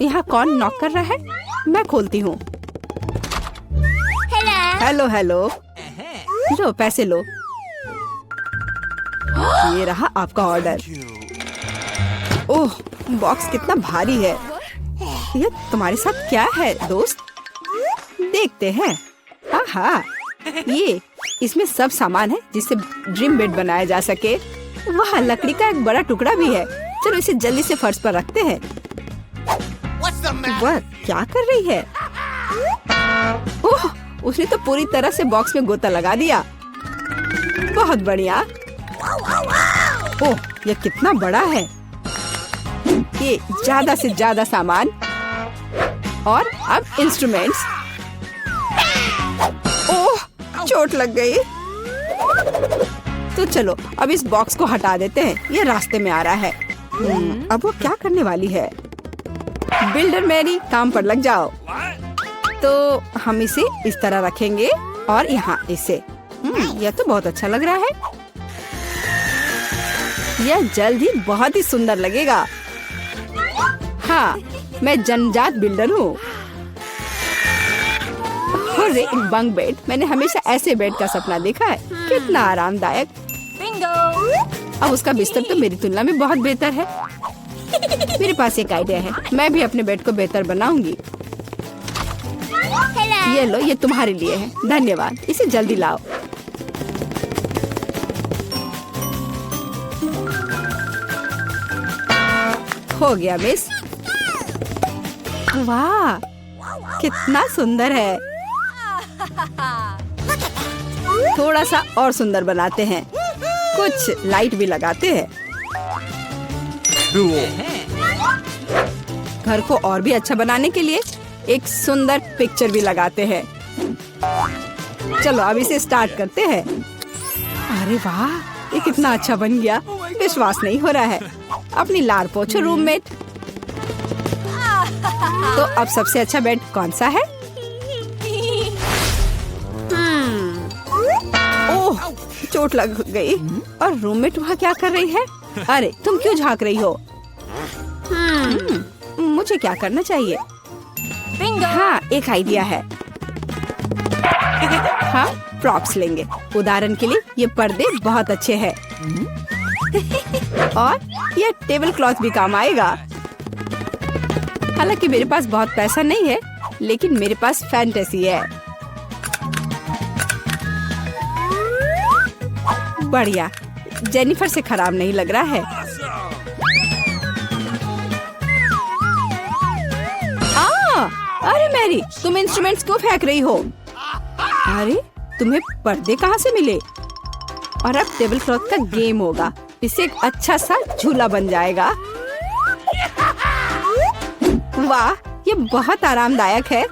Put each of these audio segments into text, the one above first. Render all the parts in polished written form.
यहाँ कौन नॉक कर रहा है? मैं खोलती हूँ। Hello hello. लो पैसे लो। ये रहा आपका ऑर्डर। ओह, बॉक्स कितना भारी है। ये तुम्हारे साथ क्या है दोस्त? देखते हैं। हाँ, ये इसमें सब सामान है जिससे ड्रीम बेड बनाया जा सके। वहाँ लकड़ी का एक बड़ा टुकड़ा भी है। चलो इसे जल्दी से फर्श पर रखते हैं। वह क्या कर रही है? ओह, उसने तो पूरी तरह से बॉक्स में गोता लगा दिया। बहुत बढ़िया। ओह, यह कितना बड़ा है। ये ज्यादा से ज्यादा सामान और अब इंस्ट्रूमेंट्स। ओह, चोट लग गई। तो चलो अब इस बॉक्स को हटा देते हैं। ये रास्ते में आ रहा है। अब वो क्या करने वाली है? बिल्डर मैरी, काम पर लग जाओ। तो हम इसे इस तरह रखेंगे और यहाँ इसे। यह तो बहुत अच्छा लग रहा है। यह जल्द ही बहुत ही सुंदर लगेगा। हाँ, मैं जन्मजात बिल्डर हूँ। एक बंक बेड, मैंने हमेशा ऐसे बेड का सपना देखा है। कितना आरामदायक। अब उसका बिस्तर तो मेरी तुलना में बहुत बेहतर है। मेरे पास एक आइडिया है। मैं भी अपने बेड को बेहतर बनाऊंगी। ये लो, ये तुम्हारे लिए है। धन्यवाद। इसे जल्दी लाओ। हो गया मिस। वाह, कितना सुंदर है। थोड़ा सा और सुंदर बनाते हैं। कुछ लाइट भी लगाते हैं। घर को और भी अच्छा बनाने के लिए एक सुंदर पिक्चर भी लगाते हैं। चलो अब इसे स्टार्ट करते हैं। अरे वाह, ये कितना अच्छा बन गया। विश्वास नहीं हो रहा है। अपनी लार पोछो रूममेट। तो अब सबसे अच्छा बेड कौन सा है? ओह, चोट लग गई। और रूममेट वहाँ क्या कर रही है? अरे तुम क्यों झांक रही हो? मुझे क्या करना चाहिए? हाँ, एक आइडिया है। हाँ, प्रॉप्स लेंगे। उदाहरण के लिए ये पर्दे बहुत अच्छे हैं। और ये टेबल क्लॉथ भी काम आएगा। हालांकि मेरे पास बहुत पैसा नहीं है, लेकिन मेरे पास फैंटेसी है। बढ़िया, जेनिफर से खराब नहीं लग रहा है। अरे मैरी, तुम इंस्ट्रूमेंट्स क्यों फेंक रही हो? अरे, तुम्हें पर्दे कहाँ से मिले? और अब टेबल क्लॉथ का गेम होगा। इससे एक अच्छा सा झूला बन जाएगा। वाह, ये बहुत आरामदायक है।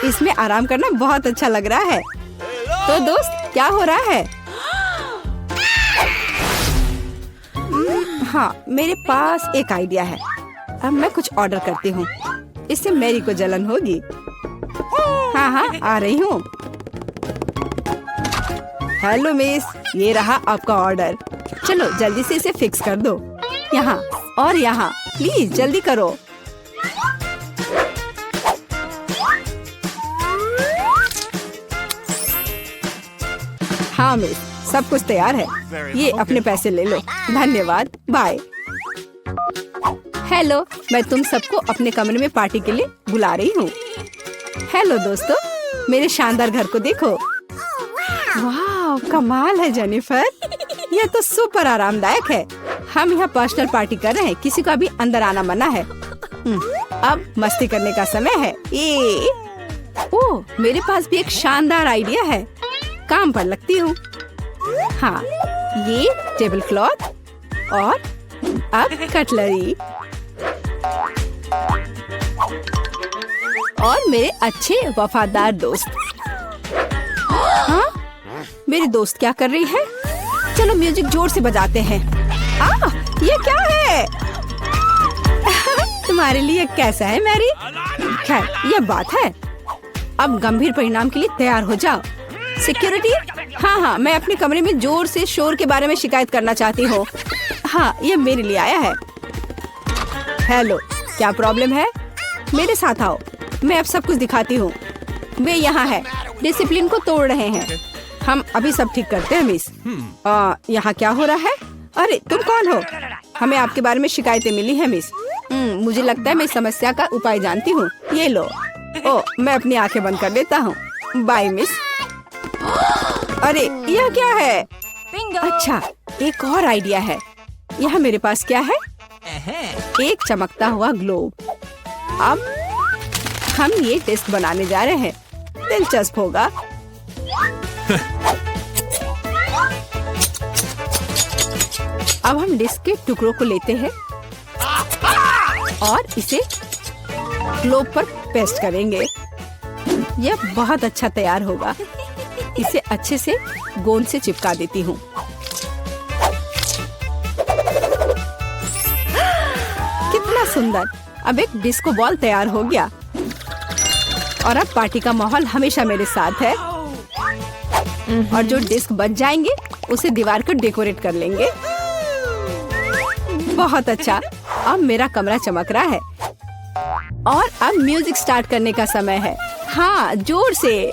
इसमें आराम करना बहुत अच्छा लग रहा है। तो दोस्त, क्या हो रहा है? हाँ, मेरे पास एक आइडिया है। अब मैं कुछ ऑर्डर करती हूँ। इससे मैरी को जलन होगी। हाँ, आ रही हूँ। हेलो मिस, ये रहा आपका ऑर्डर। चलो जल्दी से इसे फिक्स कर दो। यहाँ और यहाँ, प्लीज जल्दी करो। हाँ मिस, सब कुछ तैयार है। ये अपने पैसे ले लो। धन्यवाद, बाय। हेलो, मैं तुम सबको अपने कमरे में पार्टी के लिए बुला रही हूँ। हेलो दोस्तों, मेरे शानदार घर को देखो। वाह, कमाल है जेनिफर। यह तो सुपर आरामदायक है। हम यहाँ पर्सनल पार्टी कर रहे हैं। किसी को अभी अंदर आना मना है। अब मस्ती करने का समय है। ओह, मेरे पास भी एक शानदार आइडिया है। काम पर लगती हूँ। हाँ, ये टेबल क्लॉथ और अब कटलरी और मेरे अच्छे वफादार दोस्त। हाँ, मेरी दोस्त क्या कर रही है? चलो म्यूजिक जोर से बजाते हैं। ये क्या है? तुम्हारे लिए कैसा है मैरी? खैर, ये बात है। अब गंभीर परिणाम के लिए तैयार हो जाओ। सिक्योरिटी, हाँ, मैं अपने कमरे में जोर से शोर के बारे में शिकायत करना चाहती हूँ। हाँ, ये मेरे लिए आया है। हेलो, क्या प्रॉब्लम है? मेरे साथ आओ, मैं अब सब कुछ दिखाती हूँ। वे यहाँ है, डिसिप्लिन को तोड़ रहे हैं। हम अभी सब ठीक करते हैं मिस। यहाँ क्या हो रहा है? अरे तुम कौन हो? हमें आपके बारे में शिकायतें मिली है मिस। मुझे लगता है मैं इस समस्या का उपाय जानती हूँ। ये लो। ओ, मैं अपनी आंखें बंद कर लेता हूँ। Bye miss. अरे यह क्या है? अच्छा, एक और आइडिया है। यहाँ मेरे पास क्या है? एक चमकता हुआ ग्लोब। अब हम ये टेस्ट बनाने जा रहे हैं। दिलचस्प होगा। अब हम डिस्क के टुकड़ों को लेते हैं और इसे ग्लोब पर पेस्ट करेंगे। यह बहुत अच्छा तैयार होगा। इसे अच्छे से गोंद से चिपका देती हूँ। कितना सुंदर। अब एक डिस्को बॉल तैयार हो गया और अब पार्टी का माहौल हमेशा मेरे साथ है। और जो डिस्क बच जाएंगे उसे दीवार को डेकोरेट कर लेंगे। बहुत अच्छा। अब मेरा कमरा चमक रहा है और अब म्यूजिक स्टार्ट करने का समय है। हाँ, जोर से।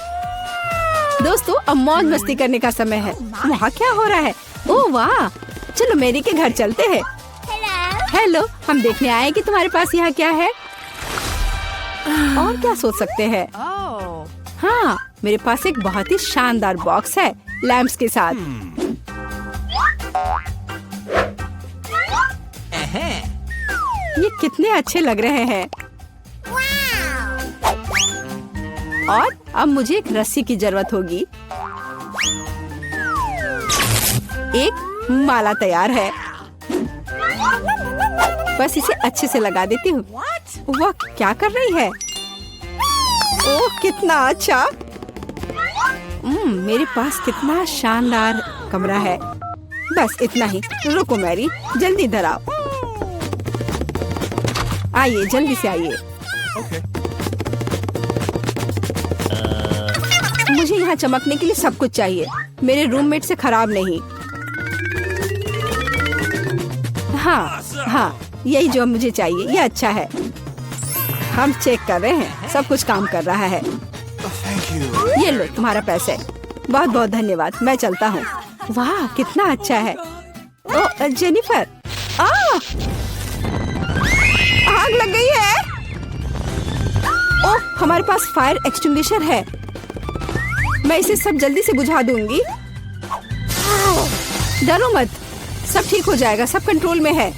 दोस्तों, अब मौज मस्ती करने का समय है। वहाँ क्या हो रहा है? ओह वाह, चलो मेरी के घर चलते हैं। हेलो, हम देखने आए कि तुम्हारे पास यहाँ क्या है। और क्या सोच सकते हैं? हाँ, मेरे पास एक बहुत ही शानदार बॉक्स है लैंप्स के साथ। ये कितने अच्छे लग रहे हैं। और अब मुझे एक रस्सी की जरूरत होगी। एक माला तैयार है। बस इसे अच्छे से लगा देती हूँ। वह क्या कर रही है? ओह, कितना अच्छा। मेरे पास कितना शानदार कमरा है। बस इतना ही। रुको मैरी, जल्दी इधर आओ। आइए, जल्दी से आइए। मुझे यहाँ चमकने के लिए सब कुछ चाहिए। मेरे रूममेट से खराब नहीं। हाँ, यही जो मुझे चाहिए। ये अच्छा है। हम चेक कर रहे हैं, सब कुछ काम कर रहा है। ये लो तुम्हारा पैसे। बहुत बहुत धन्यवाद। मैं चलता हूँ। वाह, कितना अच्छा है। ओ जेनिफर, आग लग गई है। ओह, हमारे पास फायर एक्सटिंग्विशर है। मैं इसे सब जल्दी से बुझा दूंगी। डरो मत, सब ठीक हो जाएगा। सब कंट्रोल में है।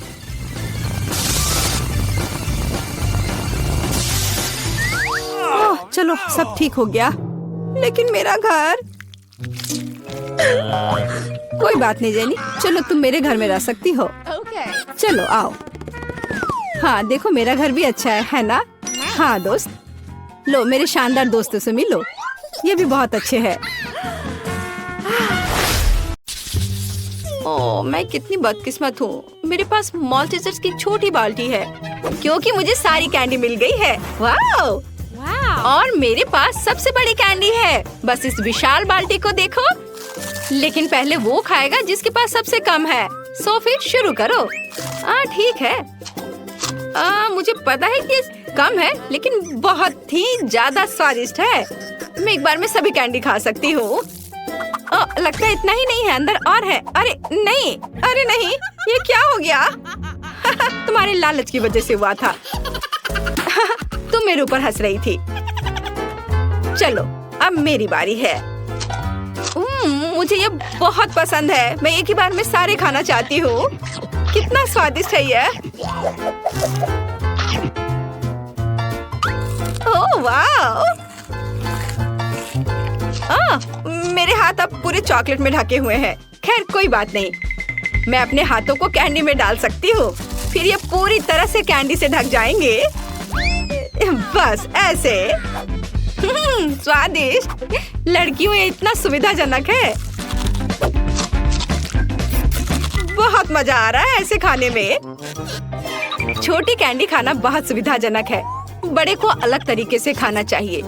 ओह, चलो सब ठीक हो गया। लेकिन मेरा घर। कोई बात नहीं जेनी, चलो तुम मेरे घर में रह सकती हो। चलो आओ। हाँ, देखो मेरा घर भी अच्छा है ना? हाँ दोस्त, लो मेरे शानदार दोस्तों से मिलो। ये भी बहुत अच्छे हैं। ओह, मैं कितनी बदकिस्मत हूँ। मेरे पास मॉल्टीजर्स की छोटी बाल्टी है क्योंकि मुझे सारी कैंडी मिल गई है। वाह! और मेरे पास सबसे बड़ी कैंडी है। बस इस विशाल बाल्टी को देखो। लेकिन पहले वो खाएगा जिसके पास सबसे कम है। सो फिर शुरू करो। ठीक है। मुझे पता है कि कम है लेकिन बहुत ही ज्यादा स्वादिष्ट है। मैं एक बार में सभी कैंडी खा सकती हूँ। लगता है इतना ही नहीं है, अंदर और है। अरे नहीं, अरे नहीं, ये क्या हो गया? तुम्हारे लालच की वजह से हुआ था। तुम मेरे ऊपर हंस रही थी। चलो अब मेरी बारी है। मुझे ये बहुत पसंद है। मैं एक ही बार में सारे खाना चाहती हूँ। कितना स्वादिष्ट है ये। ओह वाह! मेरे हाथ अब पूरे चॉकलेट में ढके हुए हैं। खैर कोई बात नहीं, मैं अपने हाथों को कैंडी में डाल सकती हूँ। फिर ये पूरी तरह से कैंडी से ढक जाएंगे। बस ऐसे। स्वादिष्ट। लड़कियों ये इतना सुविधाजनक है। बहुत मजा आ रहा है ऐसे खाने में। छोटी कैंडी खाना बहुत सुविधाजनक है। बड़े को अलग तरीके से खाना चाहिए।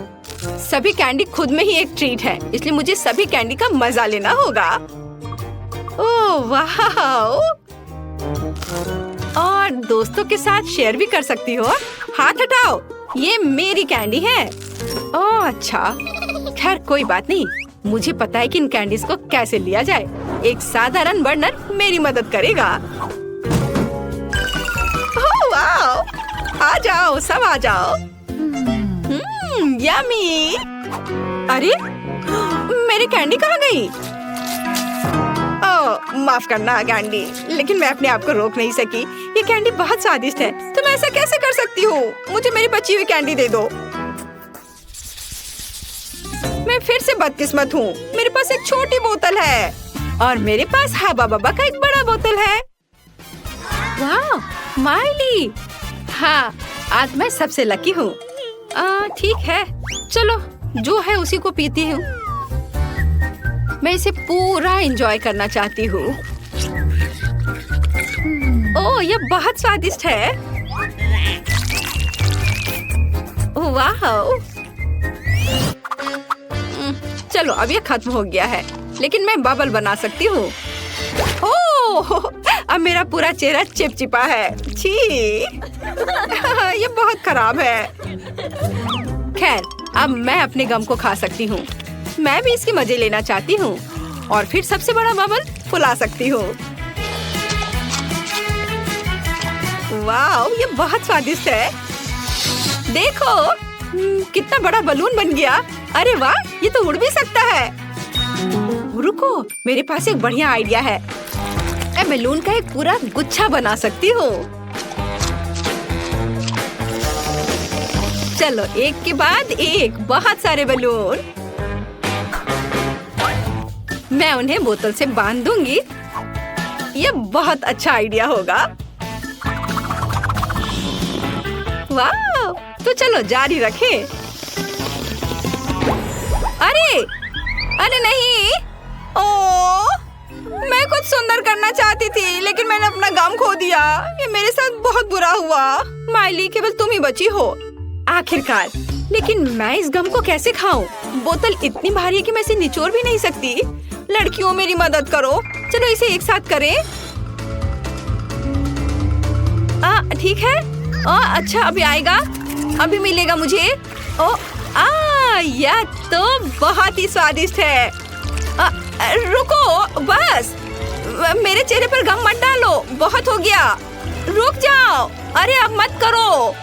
सभी कैंडी खुद में ही एक ट्रीट है, इसलिए मुझे सभी कैंडी का मजा लेना होगा। ओह वाह! और दोस्तों के साथ शेयर भी कर सकती हो। हाथ हटाओ, ये मेरी कैंडी है। ओह अच्छा, खैर कोई बात नहीं। मुझे पता है कि इन कैंडीज को कैसे लिया जाए। एक साधारण बर्नर मेरी मदद करेगा। ओह वाओ, आ जाओ सब आ जाओ। यम्मी। अरे मेरी कैंडी कहाँ गई? ओह माफ करना कैंडी, लेकिन मैं अपने आप को रोक नहीं सकी। ये कैंडी बहुत स्वादिष्ट है। तुम ऐसा कैसे कर सकती हो? मुझे मेरी बची हुई कैंडी दे दो। मैं फिर से बदकिस्मत हूँ। मेरे पास एक छोटी बोतल है और मेरे पास हाबा बाबा का एक बड़ा बोतल है। वाह माइली, हाँ आज मैं सबसे लकी हूँ। ठीक है, चलो जो है उसी को पीती हूँ। मैं इसे पूरा एंजॉय करना चाहती हूँ। ओह ये बहुत स्वादिष्ट है। वाह, चलो अब ये खत्म हो गया है, लेकिन मैं बबल बना सकती हूँ। ओह अब मेरा पूरा चेहरा चिपचिपा है। छी ये बहुत खराब है। खैर अब मैं अपने गम को खा सकती हूँ। मैं भी इसकी मजे लेना चाहती हूँ और फिर सबसे बड़ा बबल फुला सकती हूँ। वाह ये बहुत स्वादिष्ट है। देखो कितना बड़ा बलून बन गया। अरे वाह, ये तो उड़ भी सकता है। रुको, मेरे पास एक बढ़िया आइडिया है। मैं बलून का एक पूरा गुच्छा बना सकती हूँ। चलो एक के बाद एक बहुत सारे बलून। मैं उन्हें बोतल से बांध दूंगी। ये बहुत अच्छा आइडिया होगा। वाह, तो चलो जारी रखें। अरे नहीं, ओह मैं कुछ सुंदर करना चाहती थी, लेकिन मैंने अपना गम खो दिया। ये मेरे साथ बहुत बुरा हुआ। माइली केवल तुम ही बची हो आखिरकार। लेकिन मैं इस गम को कैसे खाऊं? बोतल इतनी भारी है कि मैं इसे निचोड़ भी नहीं सकती। लड़कियों मेरी मदद करो, चलो इसे एक साथ करें। ठीक है। अच्छा अभी आएगा, अभी मिलेगा मुझे। यह तो बहुत ही स्वादिष्ट है। रुको बस, मेरे चेहरे पर गम मत डालो, बहुत हो गया। रुक जाओ, अरे अब मत करो।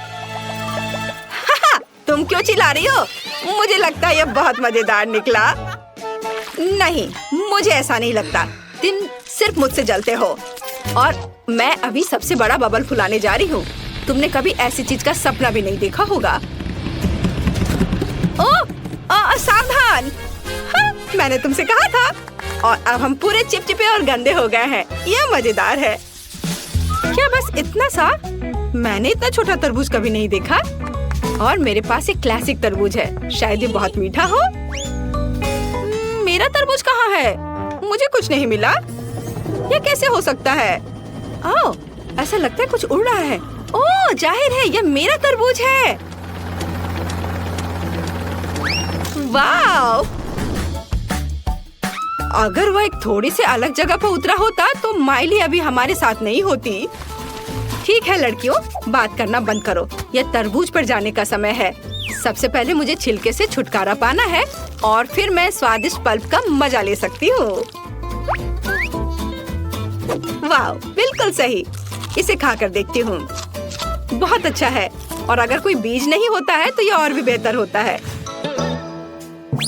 तुम क्यों चिल्ला रही हो? मुझे लगता है यह बहुत मजेदार निकला। नहीं, मुझे ऐसा नहीं लगता। तुम सिर्फ मुझसे जलते हो और मैं अभी सबसे बड़ा बबल फुलाने जा रही हूँ। तुमने कभी ऐसी चीज का सपना भी नहीं देखा होगा। सावधान, हाँ, मैंने तुमसे कहा था। और अब हम पूरे चिपचिपे और गंदे हो गए हैं। यह मजेदार है। क्या बस इतना सा? मैंने इतना छोटा तरबूज कभी नहीं देखा। और मेरे पास एक क्लासिक तरबूज है, शायद ये बहुत मीठा हो। मेरा तरबूज कहाँ है? मुझे कुछ नहीं मिला। यह कैसे हो सकता है? ओह, ऐसा लगता है कुछ उड़ रहा है। ओह, जाहिर है यह मेरा तरबूज है। वाव! अगर वह एक थोड़ी से अलग जगह पर उतरा होता तो माइली अभी हमारे साथ नहीं होती। ठीक है लड़कियों, बात करना बंद करो। यह तरबूज पर जाने का समय है। सबसे पहले मुझे छिलके से छुटकारा पाना है और फिर मैं स्वादिष्ट पल्प का मजा ले सकती हूँ। वाह, बिल्कुल सही। इसे खाकर देखती हूँ। बहुत अच्छा है। और अगर कोई बीज नहीं होता है तो यह और भी बेहतर होता है।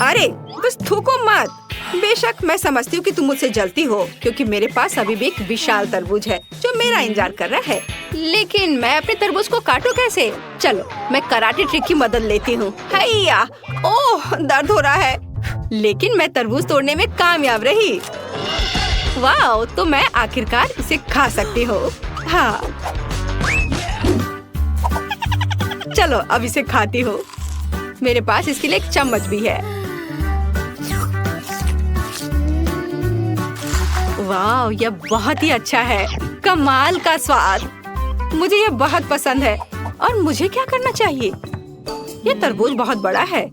अरे बस थूको मत। बेशक मैं समझती हूँ कि तुम मुझसे जलती हो, क्योंकि मेरे पास अभी भी एक विशाल तरबूज है जो मेरा इंतजार कर रहा है। लेकिन मैं अपने तरबूज को काटूं कैसे? चलो मैं कराटे ट्रिक की मदद लेती हूँ। हैया! ओह दर्द हो रहा है, लेकिन मैं तरबूज तोड़ने में कामयाब रही। वाह! तो मैं आखिरकार इसे खा सकती हूँ। हाँ चलो अब इसे खाती हूँ। मेरे पास इसके लिए एक चम्मच भी है। वाह, यह बहुत ही अच्छा है। कमाल का स्वाद। मुझे यह बहुत पसंद है। और मुझे क्या करना चाहिए? यह तरबूज बहुत बड़ा है।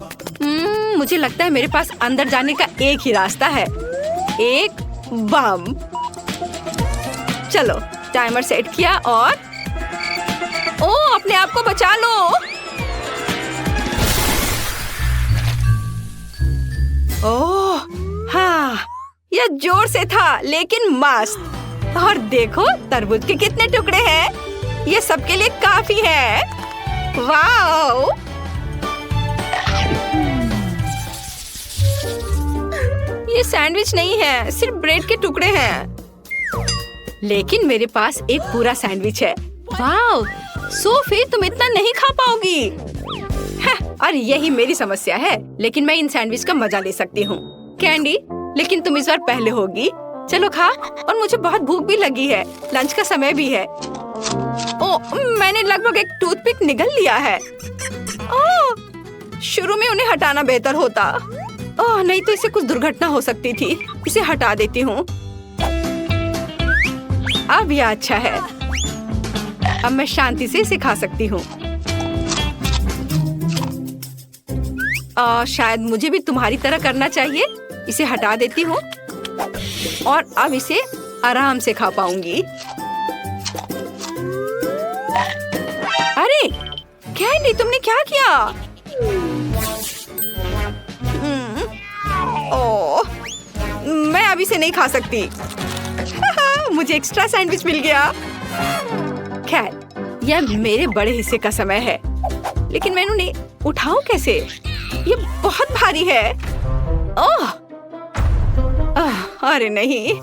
मुझे लगता है मेरे पास अंदर जाने का एक ही रास्ता है। एक बम। चलो टाइमर सेट किया और अपने आप को बचा लो। ओह हाँ, यह जोर से था लेकिन मस्त। और देखो तरबूज के कितने टुकड़े हैं। ये सबके लिए काफी है। वाओ! ये सैंडविच नहीं है, सिर्फ ब्रेड के टुकड़े हैं। लेकिन मेरे पास एक पूरा सैंडविच है। वाओ! सोफी, तुम इतना नहीं खा पाओगी। और यही मेरी समस्या है, लेकिन मैं इन सैंडविच का मजा ले सकती हूँ। कैंडी, लेकिन तुम इस बार पहले होगी। चलो खा। और मुझे बहुत भूख भी लगी है, लंच का समय भी है। मैंने लगभग एक टूथपिक निगल लिया है। शुरू में उन्हें हटाना बेहतर होता। नहीं तो इससे कुछ दुर्घटना हो सकती थी। इसे हटा देती हूँ। अब यह अच्छा है। अब मैं शांति से इसे खा सकती हूँ। शायद मुझे भी तुम्हारी तरह करना चाहिए। इसे हटा देती हूँ और अब इसे आराम से खा पाऊंगी। अरे कैंडी, तुमने क्या किया? मैं अभी से नहीं खा सकती। मुझे एक्स्ट्रा सैंडविच मिल गया। खैर, यह मेरे बड़े हिस्से का समय है, लेकिन मैं उन्हें उठाऊं कैसे? ये बहुत भारी है। अरे नहीं।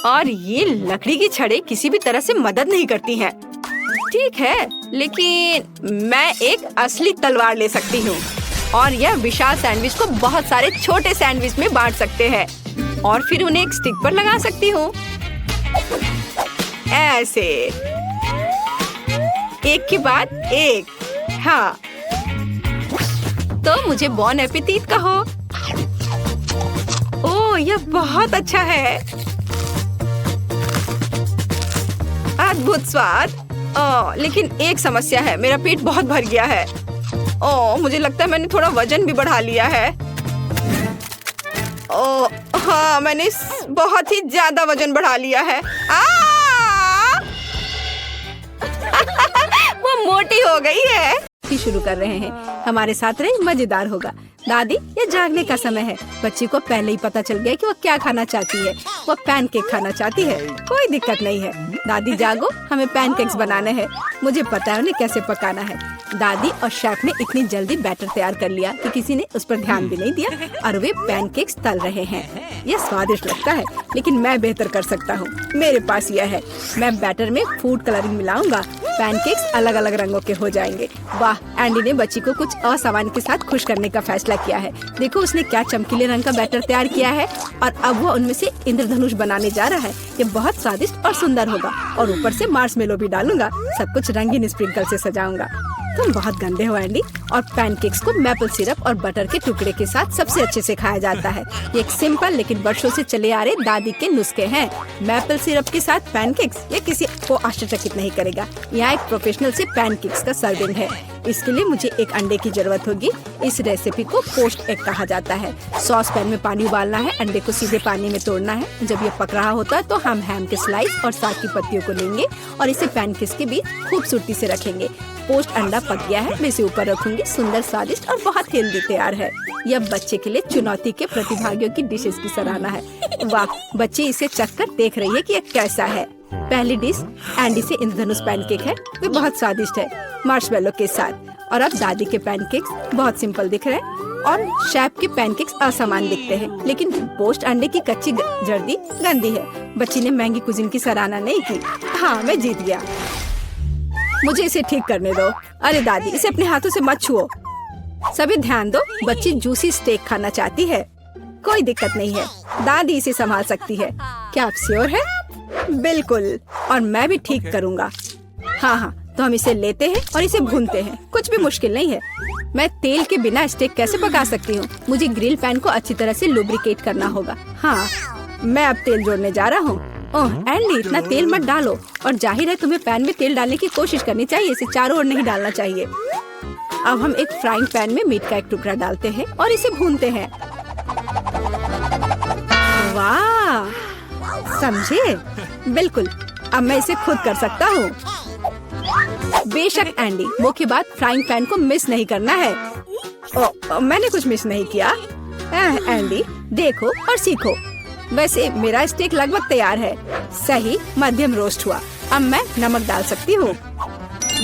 और ये लकड़ी की छड़ें किसी भी तरह से मदद नहीं करती हैं। ठीक है, लेकिन मैं एक असली तलवार ले सकती हूँ और यह विशाल सैंडविच को बहुत सारे छोटे सैंडविच में बांट सकते हैं और फिर उन्हें एक स्टिक पर लगा सकती हूँ। ऐसे एक के बाद एक। हाँ, तो मुझे बॉन एपेटीट कहो। ओह, यह बहुत अच्छा है। अद्भुत स्वाद। लेकिन एक समस्या है, मेरा पेट बहुत भर गया है। मुझे लगता है मैंने थोड़ा वजन भी बढ़ा लिया है। हाँ, मैंने बहुत ही ज्यादा वजन बढ़ा लिया है। वो मोटी हो गई है। शुरू कर रहे हैं। हमारे साथ रहे, मजेदार होगा। दादी, ये जागने का समय है। बच्ची को पहले ही पता चल गया कि वो क्या खाना चाहती है। वो पैनकेक खाना चाहती है। कोई दिक्कत नहीं है। दादी जागो, हमें पैनकेक्स बनाने हैं। मुझे पता है उन्हें कैसे पकाना है। दादी और शेफ ने इतनी जल्दी बैटर तैयार कर लिया कि किसी ने उस पर ध्यान भी नहीं दिया और वे पैनकेक्स तल रहे हैं। यह स्वादिष्ट लगता है, लेकिन मैं बेहतर कर सकता हूँ। मेरे पास यह है। मैं बैटर में फूड कलरिंग मिलाऊंगा। पैनकेक्स अलग अलग रंगों के हो जाएंगे। वाह, एंडी ने बच्ची को कुछ असामान्य के साथ खुश करने का फैसला किया है। देखो उसने क्या चमकीले रंग का बैटर तैयार किया है और अब वो उनमें से इंद्रधनुष बनाने जा रहा है। ये बहुत स्वादिष्ट और सुंदर होगा और ऊपर से मार्शमेलो भी डालूंगा। सब कुछ रंगीन स्प्रिंकल से सजाऊंगा। तुम बहुत गंदे हो एंडी। और पैनकेक्स को मैपल सिरप और बटर के टुकड़े के साथ सबसे अच्छे से खाया जाता है। ये एक सिंपल लेकिन वर्षों से चले आ रहे दादी के नुस्खे हैं। मैपल सिरप के साथ पैनकेक्स, ये किसी को आश्चर्यचकित नहीं करेगा। यहाँ एक प्रोफेशनल से पैनकेक्स का सर्विंग है। इसके लिए मुझे एक अंडे की जरूरत होगी। इस रेसिपी को पोस्ट एग कहा जाता है। सॉस पैन में पानी उबालना है। अंडे को सीधे पानी में तोड़ना है। जब ये पक रहा होता है तो हम हैम के स्लाइस और साग की पत्तियों को लेंगे और इसे पैनकेक्स के बीच खूबसूरती से रखेंगे। पोस्ट अंडा पक गया है, मैं इसे ऊपर रखूंगी। सुंदर, स्वादिष्ट और बहुत हेल्दी तैयार है। यह बच्चे के लिए चुनौती के प्रतिभागियों की डिशेस की सराहना है। वाह, बच्ची इसे चखकर देख रही है कि यह कैसा है। पहली डिश एंडी से इंद्रधनुष पैनकेक है। वे बहुत स्वादिष्ट है मार्शमेलो के साथ। और अब दादी के पैनकेक्स बहुत सिंपल दिख रहे हैं और शेफ के पैनकेक्स असमान दिखते हैं। लेकिन पोस्ट अंडे की कच्ची जर्दी गंदी है। बच्ची ने महंगी कुजिन की सराहना नहीं की। हाँ, मैं जीत गया। मुझे इसे ठीक करने दो। अरे दादी, इसे अपने हाथों से मत छुओ। सभी ध्यान दो, बच्ची जूसी स्टेक खाना चाहती है। कोई दिक्कत नहीं है, दादी इसे संभाल सकती है। क्या आप श्योर है? बिल्कुल, और मैं भी ठीक करूँगा। हाँ, तो हम इसे लेते हैं और इसे भूनते हैं। कुछ भी मुश्किल नहीं है। मैं तेल के बिना स्टेक कैसे पका सकती हूँ? मुझे ग्रिल पैन को अच्छी तरह से लुब्रिकेट करना होगा। हाँ, मैं अब तेल जोड़ने जा रहा हूँ। ओह एंडी, इतना तेल मत डालो। और जाहिर है तुम्हें पैन में तेल डालने की कोशिश करनी चाहिए। इसे चारों ओर नहीं डालना चाहिए। अब हम एक फ्राइंग पैन में मीट का एक टुकड़ा डालते हैं और इसे भूनते हैं। वाह, समझे? बिल्कुल, अब मैं इसे खुद कर सकता हूँ। बेशक एंडी, मुख्य बात फ्राइंग पैन को मिस नहीं करना है। मैंने कुछ मिस नहीं किया। एंडी, देखो और सीखो। वैसे मेरा स्टेक लगभग तैयार है। सही मध्यम रोस्ट हुआ। अब मैं नमक डाल सकती हूँ।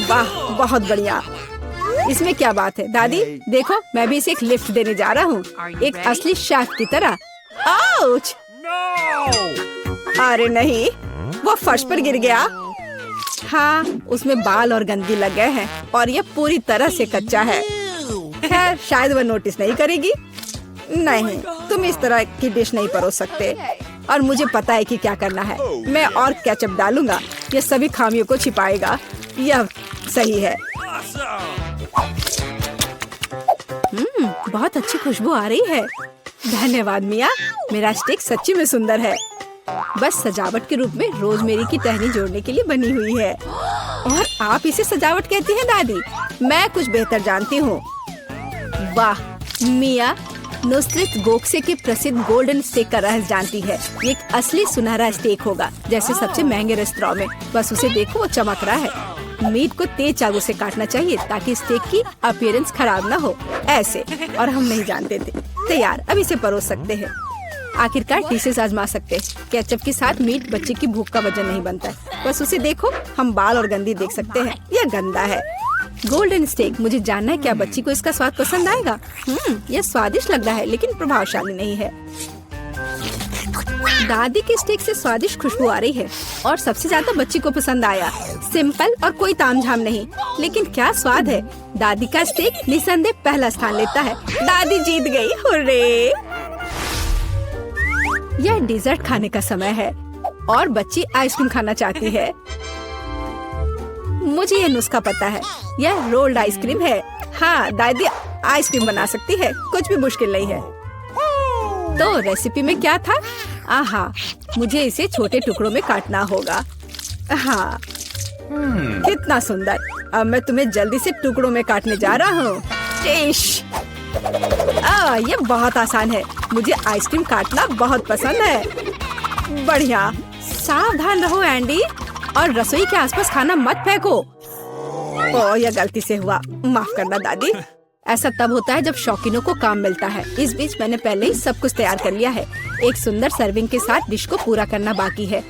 वाह, बहुत बढ़िया। इसमें क्या बात है दादी, देखो मैं भी इसे एक लिफ्ट देने जा रहा हूँ, एक असली शेफ की तरह। आउच! अरे नहीं, वो फर्श पर गिर गया। हाँ, उसमें बाल और गंदगी लग गए हैं और ये पूरी तरह से कच्चा है। खैर, शायद वह नोटिस नहीं करेगी। नहीं, तुम इस तरह की डिश नहीं परोस सकते। और मुझे पता है कि क्या करना है। मैं और केचप डालूंगा, ये सभी खामियों को छिपाएगा। यह सही है। बहुत अच्छी खुशबू आ रही है। धन्यवाद मिया, मेरा स्टेक सच्ची में सुंदर है। बस सजावट के रूप में रोजमेरी की टहनी जोड़ने के लिए बनी हुई है। और आप इसे सजावट कहती हैं दादी? मैं कुछ बेहतर जानती हूँ। वाह, मिया नुसरत गोखसे के प्रसिद्ध गोल्डन स्टेक का रहस्य जानती है। ये एक असली सुनहरा स्टेक होगा, जैसे सबसे महंगे रेस्तरां में। बस उसे देखो, वो चमक रहा है। मीट को तेज चाकू से काटना चाहिए ताकि स्टेक की अपीयरेंस खराब ना हो। ऐसे, और हम नहीं जानते थे। तैयार, अब इसे परोस सकते हैं। आखिरकार डिशेस आजमा सकते हैं। केचप के साथ मीट बच्चे की भूख का वजन नहीं बनता है। बस उसे देखो, हम बाल और गंदी देख सकते हैं। यह गंदा है। गोल्डन स्टेक, मुझे जानना है क्या बच्ची को इसका स्वाद पसंद आएगा। यह स्वादिष्ट लग रहा है लेकिन प्रभावशाली नहीं है। दादी के स्टेक से स्वादिष्ट खुशबू आ रही है और सबसे ज्यादा बच्ची को पसंद आया। सिंपल और कोई तामझाम नहीं, लेकिन क्या स्वाद है। दादी का स्टेक निसंदेह पहला स्थान लेता है। दादी जीत गई, हुर्रे! यह डिजर्ट खाने का समय है और बच्ची आइसक्रीम खाना चाहती है। मुझे यह नुस्खा पता है। यह रोल्ड आइसक्रीम है। हाँ, दादी आइसक्रीम बना सकती है, कुछ भी मुश्किल नहीं है। तो रेसिपी में क्या था? आहा, मुझे इसे छोटे टुकड़ों में काटना होगा। हाँ, कितना सुंदर। अब मैं तुम्हें जल्दी से टुकड़ों में काटने जा रहा हूँ। ये बहुत आसान है। मुझे आइसक्रीम काटना बहुत पसंद है। बढ़िया। सावधान रहो एंडी, और रसोई के आसपास खाना मत फेंको। ओह, यह गलती से हुआ, माफ करना दादी। ऐसा तब होता है जब शौकीनों को काम मिलता है। इस बीच मैंने पहले ही सब कुछ तैयार कर लिया है। एक सुंदर सर्विंग के साथ डिश को पूरा करना बाकी है।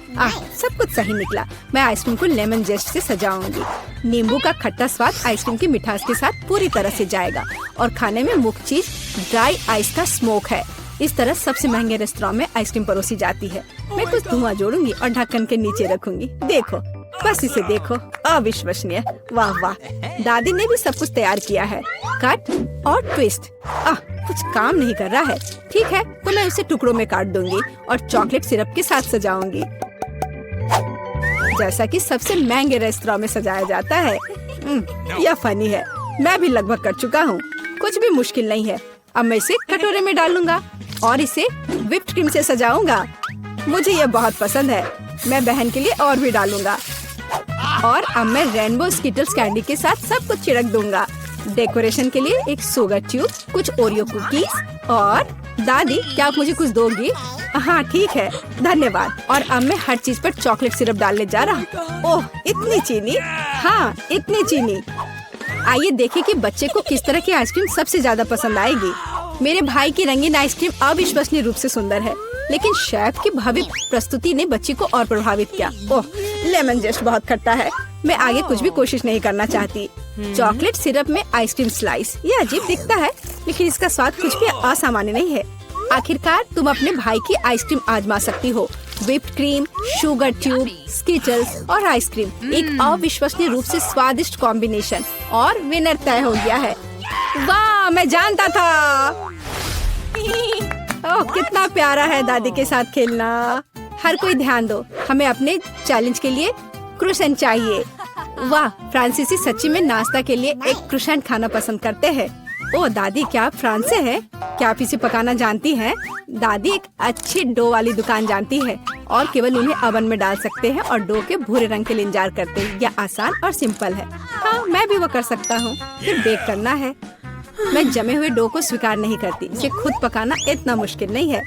सब कुछ सही निकला। मैं आइसक्रीम को लेमन जेस्ट से सजाऊंगी। नींबू का खट्टा स्वाद आइसक्रीम की मिठास के साथ पूरी तरह से जाएगा और खाने में मुख्य चीज ड्राई आइस का स्मोक है। इस तरह सबसे महंगे रेस्तरां में आइसक्रीम परोसी जाती है। मैं कुछ धुआं जोड़ूंगी और ढक्कन के नीचे रखूंगी। देखो, बस इसे देखो, अविश्वसनीय। वाह वाह, दादी ने भी सब कुछ तैयार किया है। कट और ट्विस्ट। कुछ काम नहीं कर रहा है। ठीक है, तो मैं उसे टुकड़ों में काट दूंगी और चॉकलेट सिरप के साथ सजाऊंगी, जैसा कि सबसे महंगे रेस्तरां में सजाया जाता है। यह फनी है। मैं भी लगभग कर चुका हूँ। कुछ भी मुश्किल नहीं है। अब मैं इसे कटोरे में डालूंगा और इसे व्हिप्ड क्रीम से सजाऊंगा। मुझे यह बहुत पसंद है। मैं बहन के लिए और भी डालूंगा। और अब मैं रेनबो स्किटल्स कैंडी के साथ सब कुछ छिड़क दूंगा। डेकोरेशन के लिए एक शुगर ट्यूब, कुछ ओरियो कुकीज और दादी, क्या आप मुझे कुछ दोगी? हाँ ठीक है, धन्यवाद। और अब मैं हर चीज पर चॉकलेट सिरप डालने जा रहा हूँ। ओह, इतनी चीनी? हाँ, इतनी चीनी। आइए देखें कि बच्चे को किस तरह की आइसक्रीम सबसे ज्यादा पसंद आएगी। मेरे भाई की रंगीन आइसक्रीम अविश्वसनीय रूप से सुंदर है, लेकिन शेफ की भव्य प्रस्तुति ने बच्ची को और प्रभावित किया। ओह, लेमन जेस्ट बहुत खट्टा है। मैं आगे कुछ भी कोशिश नहीं करना चाहती। चॉकलेट सिरप में आइसक्रीम स्लाइस, ये अजीब दिखता है, लेकिन इसका स्वाद कुछ भी असामान्य नहीं है। आखिरकार तुम अपने भाई की आइसक्रीम आजमा सकती हो। Whipped cream, sugar tube, Skittles और आइसक्रीम, एक अविश्वसनीय रूप से स्वादिष्ट कॉम्बिनेशन। और विनर तय हो गया है। वाह, मैं जानता था। ओह, कितना प्यारा है दादी के साथ खेलना। हर कोई ध्यान दो, हमें अपने चैलेंज के लिए क्रोसेंट चाहिए। वाह, फ्रांसीसी सच्ची में नाश्ता के लिए एक क्रोसेंट खाना पसंद करते हैं। ओह दादी, क्या आप फ्रांस से हैं? क्या आप इसे पकाना जानती हैं? दादी एक अच्छी डो वाली दुकान जानती है और केवल उन्हें ओवन में डाल सकते हैं और डो के भूरे रंग के लिए इंतजार करते हैं। यह आसान और सिंपल है। हाँ, मैं भी वो कर सकता हूँ। सिर्फ बेक करना है। मैं जमे हुए डो को स्वीकार नहीं करती। इसे खुद पकाना इतना मुश्किल नहीं है।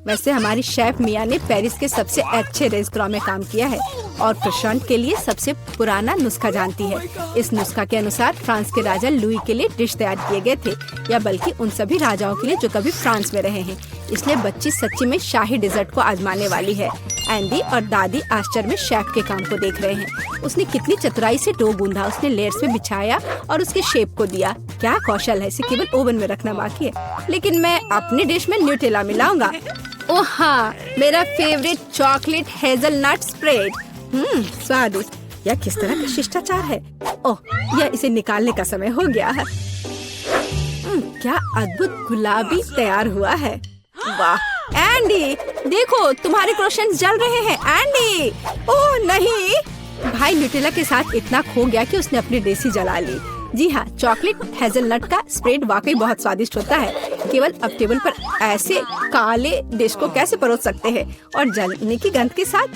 वैसे हमारी शेफ मिया ने पेरिस के सबसे अच्छे रेस्तरां में काम किया है और क्रोसेंट के लिए सबसे पुराना नुस्खा जानती है। इस नुस्खा के अनुसार फ्रांस के राजा लुई के लिए डिश तैयार किए गए थे, या बल्कि उन सभी राजाओं के लिए जो कभी फ्रांस में रहे हैं। इसलिए बच्ची सच्ची में शाही डिजर्ट को आजमाने वाली है। एंडी और दादी आश्चर्य में शेफ के काम को देख रहे हैं। उसने कितनी चतुराई से डो गूंधा, उसने लेयर्स में बिछाया और उसके शेप को दिया। क्या कौशल है, इसे केवल ओवन में रखना बाकी है। लेकिन मैं अपनी डिश में न्यूटेला मिलाऊंगा। ओह हाँ, मेरा फेवरेट चॉकलेट हेजलनट स्प्रेड। स्वादिष्ट। यह किस तरह का शिष्टाचार है। ओह, यह इसे निकालने का समय हो गया है। क्या अद्भुत गुलाबी तैयार हुआ है। वाह एंडी, देखो तुम्हारे क्रोसेंट्स जल रहे हैं। एंडी, ओह नहीं। भाई न्यूटेला के साथ इतना खो गया कि उसने अपनी देसी जला ली। जी हाँ, चॉकलेट हेजलनट का स्प्रेड वाकई बहुत स्वादिष्ट होता है। केवल अब टेबल पर ऐसे काले डिश को कैसे परोस सकते हैं, और जलने की गंध के साथ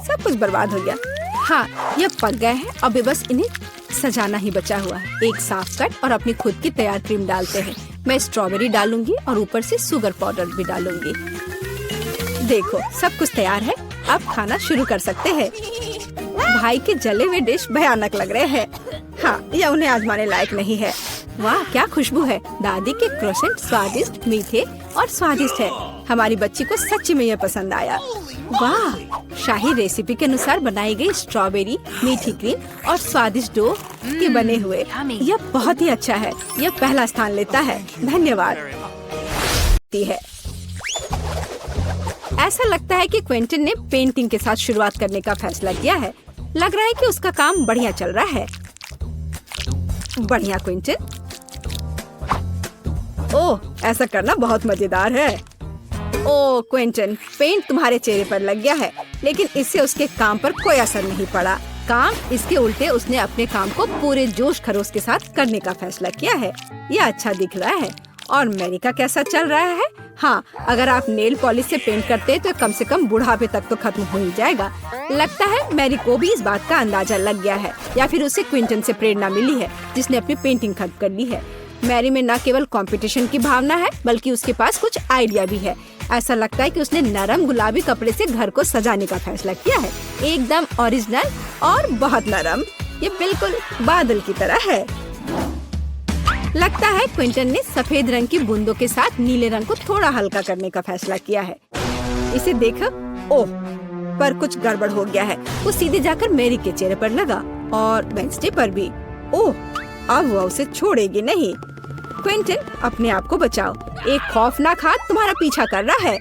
सब कुछ बर्बाद हो गया। हाँ, ये पक गए हैं। अब बस इन्हें सजाना ही बचा हुआ है। एक साफ कट और अपनी खुद की तैयार क्रीम डालते हैं। मैं स्ट्रॉबेरी डालूंगी और ऊपर से शुगर पाउडर भी डालूंगी। देखो सब कुछ तैयार है, अब खाना शुरू कर सकते हैं। भाई के जले हुए डिश भयानक लग रहे हैं। हाँ, यह उन्हें आजमाने लायक नहीं है। वाह क्या खुशबू है। दादी के क्रोसेंट स्वादिष्ट, मीठे और स्वादिष्ट है। हमारी बच्ची को सच्ची में यह पसंद आया। वाह, शाही रेसिपी के अनुसार बनाई गई स्ट्रॉबेरी, मीठी क्रीम और स्वादिष्ट डो के बने हुए। यह बहुत ही अच्छा है। यह पहला स्थान लेता है। धन्यवाद। ऐसा लगता है कि क्विंटन ने पेंटिंग के साथ शुरुआत करने का फैसला किया है। लग रहा है कि उसका काम बढ़िया चल रहा है। बढ़िया क्विंटन। ओह, ऐसा करना बहुत मजेदार है। ओह क्विंटन, पेंट तुम्हारे चेहरे पर लग गया है, लेकिन इससे उसके काम पर कोई असर नहीं पड़ा। काम इसके उल्टे उसने अपने काम को पूरे जोश खरोश के साथ करने का फैसला किया है। यह अच्छा दिख रहा है। और मैरी का कैसा चल रहा है? हाँ, अगर आप नेल पॉलिश से पेंट करते हैं तो कम से कम बुढ़ापे तक तो खत्म हो ही जाएगा। लगता है मैरी को भी इस बात का अंदाजा लग गया है, या फिर उसे क्विंटन से प्रेरणा मिली है जिसने अपनी पेंटिंग खत्म कर ली है। मैरी में न केवल कंपटीशन की भावना है, बल्कि उसके पास कुछ आइडिया भी है। ऐसा लगता है कि उसने नरम गुलाबी कपड़े से घर को सजाने का फैसला किया है। एकदम ओरिजिनल और बहुत नरम। ये बिल्कुल बादल की तरह है। लगता है क्विंटन ने सफेद रंग की बूंदों के साथ नीले रंग को थोड़ा हल्का करने का फैसला किया है। इसे देखो। ओह, पर कुछ गड़बड़ हो गया है। वो सीधे जाकर मैरी के चेहरे पर लगा और वेंसडे पर भी। ओह, अब वो उसे छोड़ेगी नहीं। क्विंटन, अपने आप को बचाओ। एक खौफनाक हाथ तुम्हारा पीछा कर रहा है।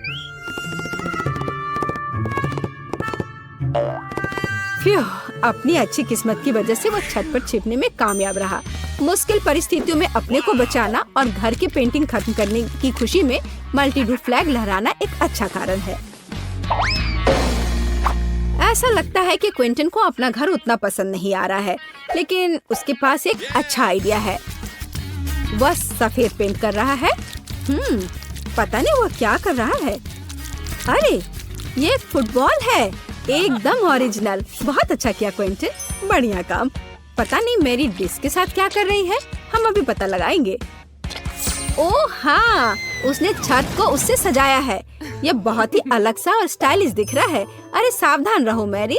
फ्यू, अपनी अच्छी किस्मत की वजह से वो छत पर छिपने में कामयाब रहा। मुश्किल परिस्थितियों में अपने को बचाना और घर की पेंटिंग खत्म करने की खुशी में मल्टीडू फ्लैग लहराना एक अच्छा कारण है। ऐसा लगता है कि क्विंटन को अपना घर उतना पसंद नहीं आ रहा है, लेकिन उसके पास एक अच्छा आइडिया है। वह सफेद पेंट कर रहा है। पता नहीं वो क्या कर रहा है। अरे, ये फुटबॉल है। एकदम ओरिजिनल। बहुत अच्छा किया क्विंटन, बढ़िया काम। पता नहीं मेरी डिश के साथ क्या कर रही है। हम अभी पता लगाएंगे। ओह हाँ, उसने छत को उससे सजाया है। यह बहुत ही अलग सा और स्टाइलिश दिख रहा है। अरे सावधान रहो मैरी।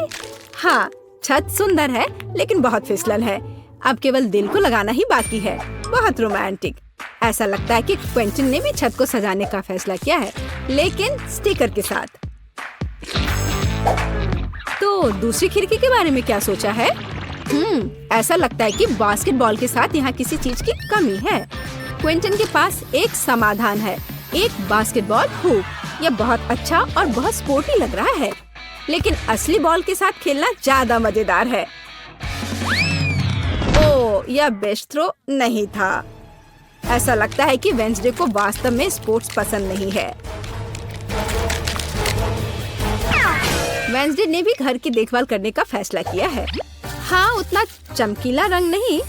हाँ, छत सुंदर है, लेकिन बहुत फिसलन है। अब केवल दिल को लगाना ही बाकी है। बहुत रोमांटिक। ऐसा लगता है कि क्विंटन ने भी छत को सजाने का फैसला किया है, लेकिन स्टिकर के साथ। तो दूसरी खिड़की के बारे में क्या सोचा है? ऐसा लगता है कि बास्केटबॉल के साथ यहाँ किसी चीज की कमी है। क्विंटन के पास एक समाधान है। एक बास्केटबॉल हुप। यह बहुत अच्छा और बहुत स्पोर्टी लग रहा है, लेकिन असली बॉल के साथ खेलना ज्यादा मजेदार है। ओह, यह बेस्ट थ्रो नहीं था। ऐसा लगता है कि वेंसडे को वास्तव में स्पोर्ट्स पसंद नहीं है। वेंसडे ने भी घर की देखभाल करने का फैसला किया है। हाँ, उतना चमकीला रंग नहीं,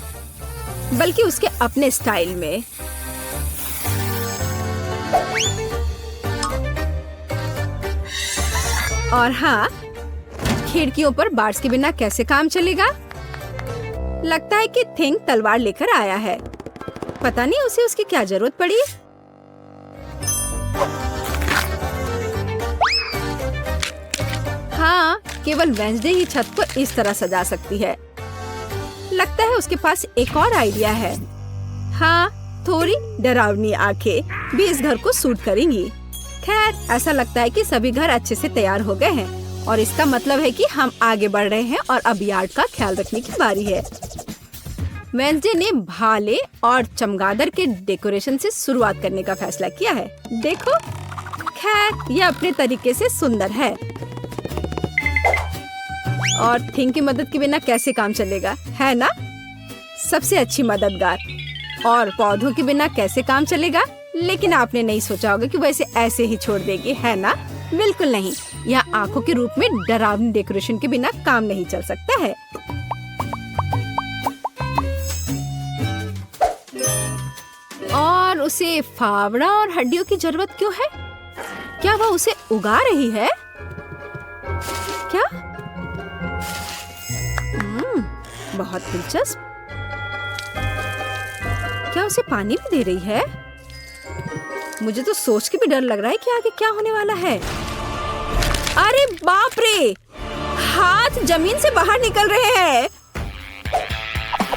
बल्कि उसके अपने स्टाइल में। और हाँ, खिड़कियों पर बार्स के बिना कैसे काम चलेगा? लगता है कि थिंग तलवार लेकर आया है। पता नहीं उसे उसकी क्या जरूरत पड़ी। हाँ, केवल वेंसडे ही छत को इस तरह सजा सकती है। लगता है उसके पास एक और आइडिया है। हाँ, थोड़ी डरावनी आंखें भी इस घर को सूट करेंगी। खैर, ऐसा लगता है कि सभी घर अच्छे से तैयार हो गए हैं और इसका मतलब है कि हम आगे बढ़ रहे हैं और अब यार्ड का ख्याल रखने की बारी है। वेंसडे ने भाले और चमगादड़ के डेकोरेशन से शुरुआत करने का फैसला किया है। देखो, खैर यह अपने तरीके से सुंदर है और थिंग की मदद के बिना कैसे काम चलेगा, है ना? सबसे अच्छी मददगार। और पौधों के बिना कैसे काम चलेगा? लेकिन आपने नहीं सोचा होगा कि वो ऐसे ही छोड़ देगी, है ना? बिल्कुल नहीं। यह आंखों के रूप में डरावनी डेकोरेशन के बिना काम नहीं चल सकता है। और उसे फावड़ा और हड्डियों की जरूरत क्यों है? क्या वह उसे उगा रही है? क्या? बहुत दिलचस्प। क्या उसे पानी भी दे रही है? मुझे तो सोच के भी डर लग रहा है कि आगे क्या होने वाला है। अरे बाप रे! हाथ जमीन से बाहर निकल रहे हैं।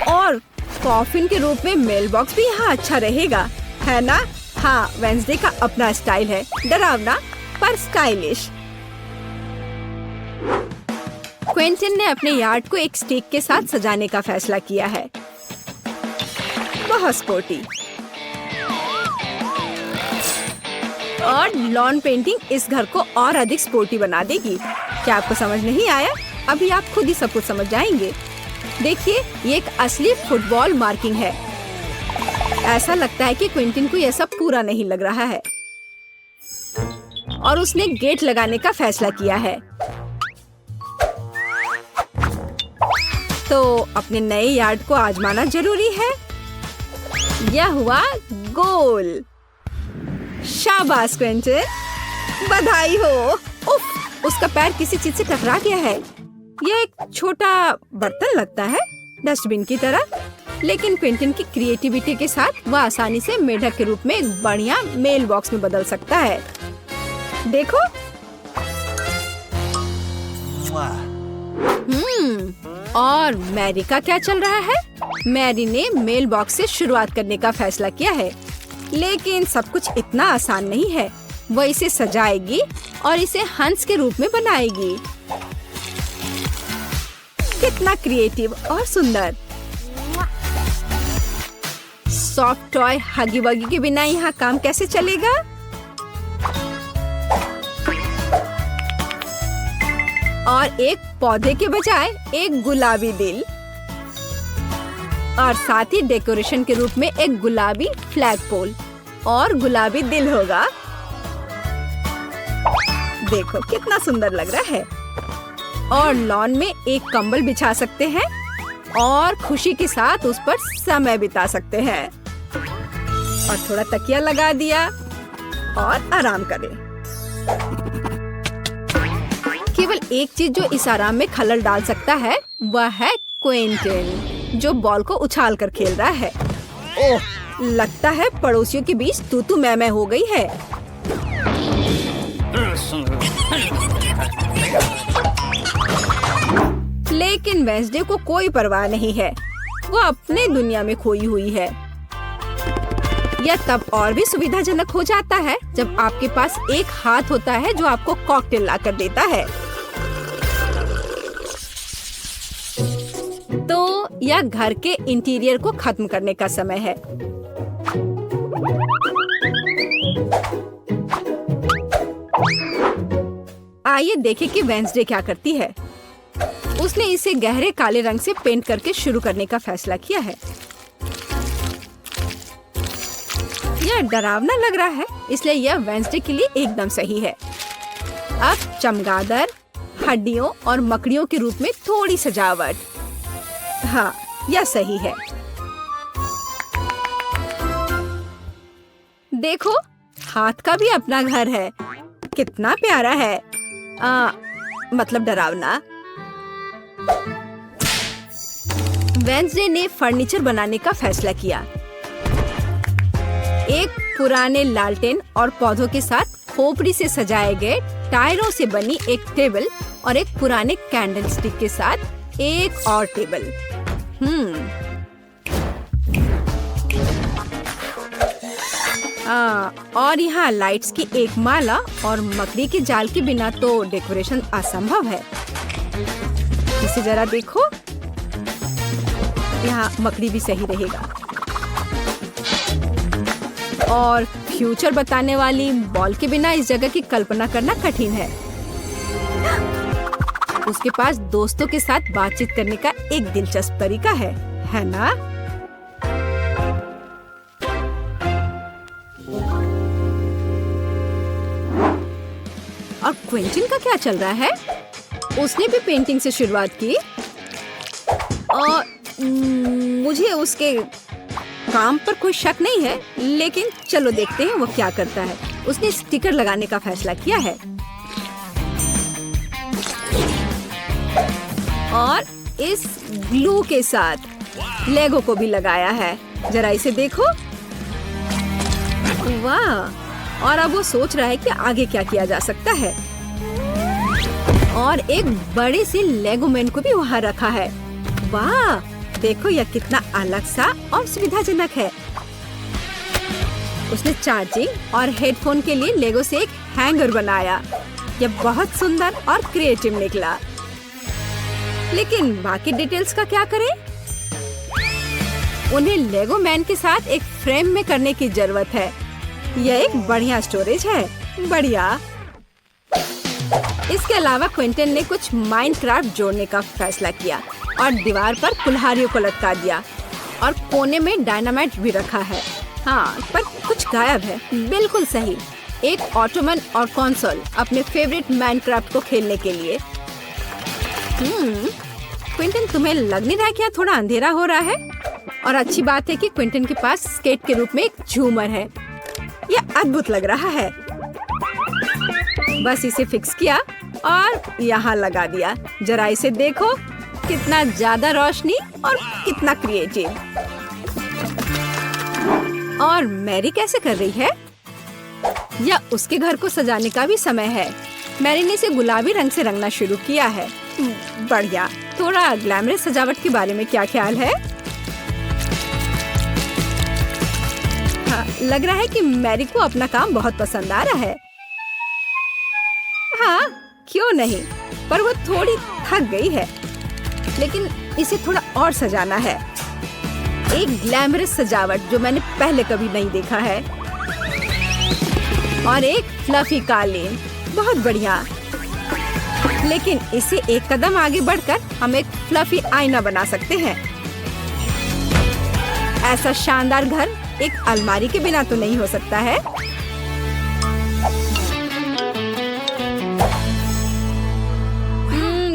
और कॉफिन के रूप में मेल बॉक्स भी यहाँ अच्छा रहेगा, है ना? हाँ, वेंसडे का अपना स्टाइल है, डरावना पर स्टाइलिश। क्विंटन ने अपने यार्ड को एक स्टिक के साथ सजाने का फैसला किया है। बहुत स्पोर्टी। और लॉन पेंटिंग इस घर को और अधिक स्पोर्टी बना देगी। क्या आपको समझ नहीं आया? अभी आप खुद ही सब कुछ समझ जाएंगे। देखिए, ये एक असली फुटबॉल मार्किंग है। ऐसा लगता है कि क्विंटन को यह सब पूरा नहीं लग रहा है और उसने गेट लगाने का फैसला किया है। तो अपने नए यार्ड को आजमाना जरूरी है। यह हुआ गोल। शाबाश क्विंटन, बधाई हो। उफ, उसका पैर किसी चीज से टकरा गया है। यह एक छोटा बर्तन लगता है, डस्टबिन की तरह, लेकिन क्विंटन की क्रिएटिविटी के साथ वह आसानी से मेढक के रूप में एक बढ़िया मेल बॉक्स में बदल सकता है। देखो। और मैरी का क्या चल रहा है? मैरी ने मेल बॉक्स से शुरुआत करने का फैसला किया है, लेकिन सब कुछ इतना आसान नहीं है। वह इसे सजाएगी और इसे हंस के रूप में बनाएगी। कितना क्रिएटिव और सुंदर। सॉफ्ट टॉय हगी वगी के बिना यहाँ काम कैसे चलेगा? और एक पौधे के बजाय एक गुलाबी दिल, और साथ ही डेकोरेशन के रूप में एक गुलाबी फ्लैग पोल और गुलाबी दिल होगा। देखो कितना सुंदर लग रहा है। और लॉन में एक कंबल बिछा सकते हैं और खुशी के साथ उस पर समय बिता सकते हैं। और थोड़ा तकिया लगा दिया और आराम करें। केवल एक चीज जो इस आराम में खलल डाल सकता है वह है क्विंटन, जो बॉल को उछाल कर खेल रहा है। ओह, लगता है पड़ोसियों के बीच तू मैं हो गई है। लेकिन वेंसडे को कोई परवाह नहीं है। वो अपने दुनिया में खोई हुई है। यह तब और भी सुविधाजनक हो जाता है जब आपके पास एक हाथ होता है जो आपको कॉकटेल ला कर देता है। तो यह घर के इंटीरियर को खत्म करने का समय है। आइए देखें कि वेंसडे क्या करती है। उसने इसे गहरे काले रंग से पेंट करके शुरू करने का फैसला किया है। यह डरावना लग रहा है, इसलिए यह वेंसडे के लिए एकदम सही है। अब चमगादड़, हड्डियों और मकड़ियों के रूप में थोड़ी सजावट। हाँ, यह सही है। देखो, हाथ का भी अपना घर है। कितना प्यारा है। मतलब डरावना। वेंसडे ने फर्नीचर बनाने का फैसला किया। एक पुराने लालटेन और पौधों के साथ खोपड़ी से सजाए गए टायरों से बनी एक टेबल और एक पुराने कैंडल स्टिक के साथ एक और टेबल। और यहाँ लाइट्स की एक माला और मकड़ी के जाल के बिना तो डेकोरेशन असंभव है। इसे जरा देखो, यहाँ मकड़ी भी सही रहेगा। और फ्यूचर बताने वाली बॉल के बिना इस जगह की कल्पना करना कठिन है। उसके पास दोस्तों के साथ बातचीत करने का एक दिलचस्प तरीका है ना? और क्विंटन का क्या चल रहा है? उसने भी पेंटिंग से शुरुआत की और मुझे उसके काम पर कोई शक नहीं है, लेकिन चलो देखते हैं वो क्या करता है। उसने स्टिकर लगाने का फैसला किया है और इस ग्लू के साथ लेगो को भी लगाया है। जरा इसे देखो, वाह! और अब वो सोच रहा है कि आगे क्या किया जा सकता है। और एक बड़े से लेगो मैन को भी वहाँ रखा है। वाह! देखो यह कितना अलग सा और सुविधाजनक है। उसने चार्जिंग और हेडफोन के लिए लेगो से एक हैंगर बनाया। यह बहुत सुंदर और क्रिएटिव निकला। लेकिन बाकी डिटेल्स का क्या करें? उन्हें लेगो मैन के साथ एक फ्रेम में करने की जरूरत है। यह एक बढ़िया स्टोरेज है। बढ़िया। इसके अलावा क्विंटन ने कुछ माइनक्राफ्ट जोड़ने का फैसला किया और दीवार पर कुल्हाड़ियों को लटका दिया और कोने में डायनामाइट भी रखा है। हाँ, पर कुछ गायब है। बिल्कुल सही, एक ऑटोमन और कंसोल अपने फेवरेट माइनक्राफ्ट को खेलने के लिए। क्विंटन, तुम्हें लग नहीं रहा क्या थोड़ा अंधेरा हो रहा है? और अच्छी बात है कि क्विंटन के पास स्केट के रूप में एक झूमर है। यह अद्भुत लग रहा है। बस इसे फिक्स किया और यहाँ लगा दिया। जरा इसे देखो, कितना ज्यादा रोशनी और कितना क्रिएटिव। और मैरी कैसे कर रही है? या उसके घर को सजाने का भी समय है। मैरी ने इसे गुलाबी रंग से रंगना शुरू किया है। बढ़िया। थोड़ा ग्लैमरस सजावट के बारे में क्या ख्याल है? हाँ, लग रहा है कि मैरी को अपना काम बहुत पसंद आ रहा है। हाँ, क्यों नहीं, पर वो थोड़ी थक गई है। लेकिन इसे थोड़ा और सजाना है। एक ग्लैमरस सजावट जो मैंने पहले कभी नहीं देखा है। और एक फ्लफी कालीन, बहुत बढ़िया। लेकिन इसे एक कदम आगे बढ़कर हम एक फ्लफी आईना बना सकते हैं। ऐसा शानदार घर एक अलमारी के बिना तो नहीं हो सकता है।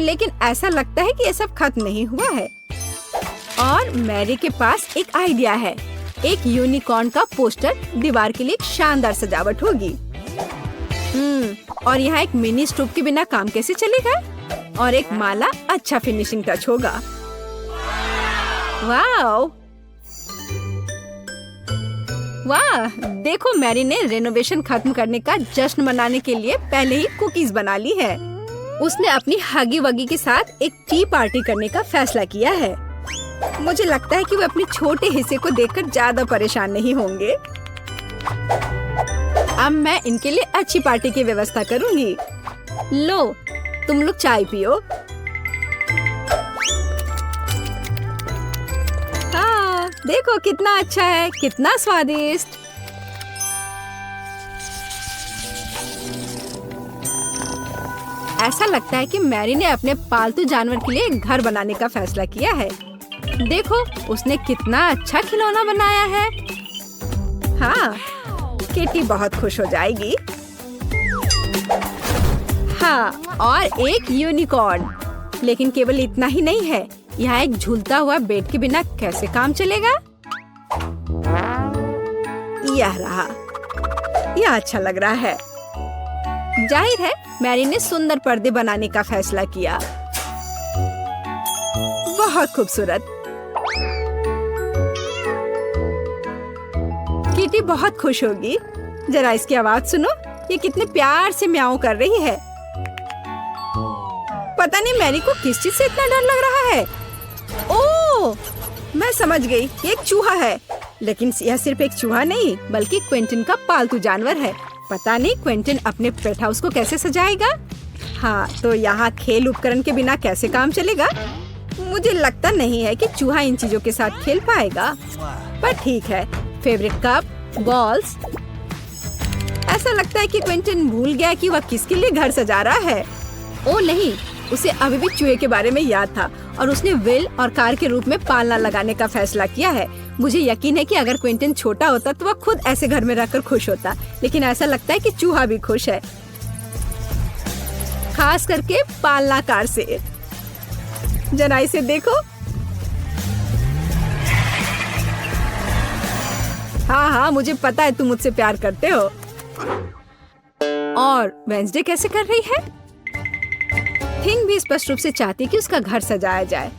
लेकिन ऐसा लगता है कि ये सब खत्म नहीं हुआ है। और मैरी के पास एक आइडिया है। एक यूनिकॉर्न का पोस्टर दीवार के लिए एक शानदार सजावट होगी। और यहाँ एक मिनी स्टोव के बिना काम कैसे चलेगा? और एक माला अच्छा फिनिशिंग टच होगा। वाह! वाह! देखो, मैरी ने रेनोवेशन खत्म करने का जश्न मनाने के लिए पहले ही कुकीज बना ली है। उसने अपनी हगी वगी के साथ एक टी पार्टी करने का फैसला किया है। मुझे लगता है कि वो अपने छोटे हिस्से को देखकर ज्यादा परेशान नहीं होंगे। अब मैं इनके लिए अच्छी पार्टी की व्यवस्था करूंगी। लो, तुम लोग चाय पियो। हाँ, देखो कितना अच्छा है, कितना स्वादिष्ट। ऐसा लगता है कि मैरी ने अपने पालतू जानवर के लिए एक घर बनाने का फैसला किया है। देखो, उसने कितना अच्छा खिलौना बनाया है। हाँ, किटी बहुत खुश हो जाएगी। हाँ, और एक यूनिकॉर्न। लेकिन केवल इतना ही नहीं है, यहाँ एक झूलता हुआ बेड के बिना कैसे काम चलेगा? यह रहा। यह अच्छा लग रहा है। जाहिर है, मैरी ने सुंदर पर्दे बनाने का फैसला किया। बहुत खूबसूरत। किटी बहुत खुश होगी। जरा इसकी आवाज सुनो, ये कितने प्यार से म्याऊं कर रही है। पता नहीं मैरी को किस चीज से इतना डर लग रहा है। ओह, मैं समझ गई, ये एक चूहा है। लेकिन यह सिर्फ एक चूहा नहीं बल्कि क्विंटन का पालतू जानवर है। पता नहीं क्विंटन अपने पेट हाउस को कैसे सजाएगा। हाँ, तो यहाँ खेल उपकरण के बिना कैसे काम चलेगा। मुझे लगता नहीं है कि चूहा इन चीजों के साथ खेल पाएगा, पर ठीक है। Favourite cup, balls. ऐसा लगता है कि क्विंटन भूल गया कि वह किसके लिए घर सजा रहा है। ओ नहीं, उसे अभी भी चूहे के बारे में याद था और उसने व्हील और कार के रूप में पालना लगाने का फैसला किया है। मुझे यकीन है कि अगर क्विंटन छोटा होता तो वह खुद ऐसे घर में रहकर खुश होता, लेकिन ऐसा लगता है कि चूहा भी खुश है, खास करके पालना कार से। जरा इसे देखो। हाँ हाँ, मुझे पता है तुम मुझसे प्यार करते हो। और वेंसडे कैसे कर रही है? थिंग भी स्पष्ट रूप से चाहती कि उसका घर सजाया जाए।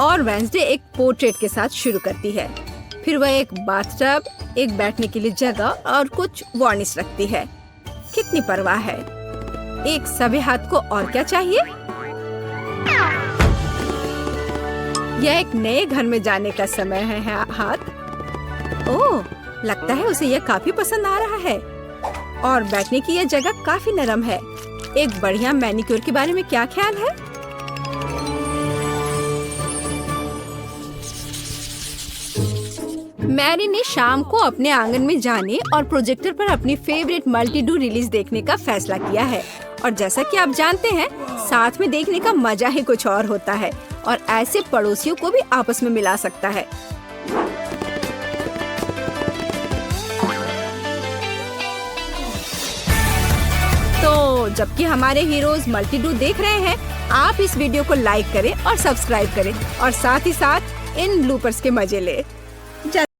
और वेंसडे एक पोर्ट्रेट के साथ शुरू करती है। फिर वह एक बाथटब, एक बैठने के लिए जगह और कुछ वार्निश रखती है। कितनी परवाह है। एक सभ्य हाथ को और क्या चाहिए। यह एक नए घर में जाने का समय है। हाथ, ओह, लगता है उसे यह काफी पसंद आ रहा है। और बैठने की यह जगह काफी नरम है। एक बढ़िया मैनिक्योर के बारे में क्या ख्याल है? मैरी ने शाम को अपने आंगन में जाने और प्रोजेक्टर पर अपनी फेवरेट मल्टी-डू रिलीज देखने का फैसला किया है। और जैसा कि आप जानते हैं, साथ में देखने का मजा ही कुछ और होता है और ऐसे पड़ोसियों को भी आपस में मिला सकता है। तो जबकि हमारे हीरोज मल्टी-डू देख रहे हैं, आप इस वीडियो को लाइक करें और सब्सक्राइब करें और साथ ही साथ इन ब्लूपर्स के मजे लें।